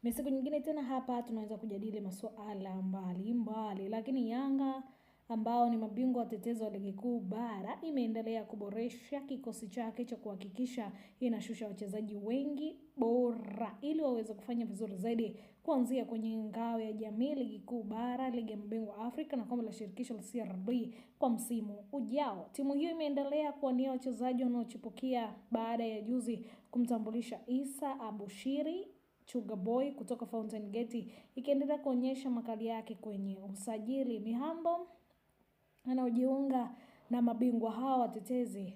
Ni siku nyingine tena hapa tunaweza kujadili masuala mbalimbali, lakini Yanga ambao ni mabingwa watetezi wa ligi kuu bara imeendelea kuboresha kikosi chake cha kuhakikisha inashusha wachezaji wengi bora ili waweze kufanya vizuri zaidi kuanzia kwenye ngao ya jamii, ligi kuu bara, ligi ya mabingwa Afrika na kombe la shirikisho la CRB kwa msimu ujao. Timu hiyo imeendelea kuwania wachezaji wanaochipukia baada ya juzi kumtambulisha Isa Abushiri Sugar Boy kutoka Fountain Gate, ikiendelea kuonyesha makali yake kwenye usajili. Mihambo anaojiunga na mabingwa hawa watetezi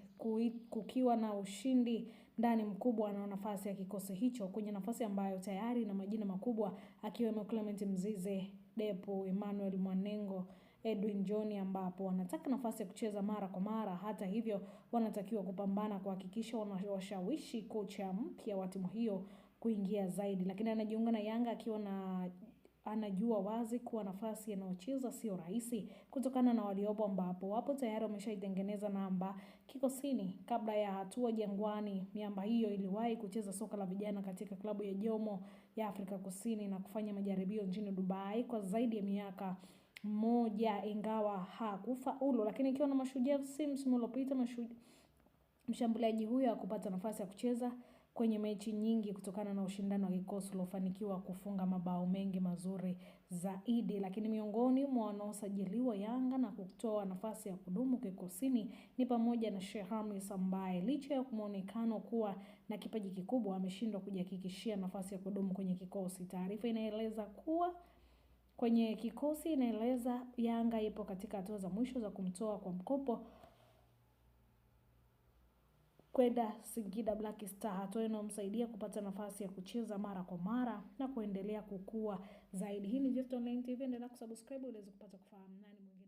kukiwa na ushindi ndani mkubwa na nafasi ya kikosi hicho kwenye nafasi ambayo tayari na majina makubwa akiwemo Clement Mzize, Depo, Emmanuel Mwanengo, Edwin John, ambapo wanataka nafasi ya kucheza mara kwa mara. Hata hivyo wanatakiwa kupambana kuhakikisha wanawashawishi kocha mpya wa timu hiyo kuingia zaidi, lakini anajiunga na Yanga akiwa anajua wazi kuwa nafasi anayocheza sio rahisi kutokana na waliopo, ambapo wapo tayari wameshaitengeneza namba kikosini. Kabla ya hatua Jangwani, miamba hiyo iliwahi kucheza soka la vijana katika klabu ya Jomo ya Afrika Kusini na kufanya majaribio nchini Dubai kwa zaidi ya miaka moja, ingawa hakufaulu. Lakini ikiwa na Mashujaa msimu uliopita, mshambuliaji huyo hakupata nafasi ya kucheza kwenye mechi nyingi kutokana na ushindani wa kikosi uliofanikiwa kufunga mabao mengi mazuri zaidi. Lakini miongoni mwa wanaosajiliwa Yanga na kutoa nafasi ya kudumu kikosini ni pamoja na Shehamis ambaye licha ya kumuonekano kuwa na kipaji kikubwa ameshindwa kujihakikishia nafasi ya kudumu kwenye kikosi. Taarifa inaeleza kuwa kwenye kikosi inaeleza Yanga ipo katika hatua za mwisho za kumtoa kwa mkopo kwenda Singida Black Star, hatua inayomsaidia kupata nafasi ya kucheza mara kwa mara na kuendelea kukua zaidi. Hii ni Gift Online TV, endelea kusubscribe ili uweze kupata kufahamu nani mwingine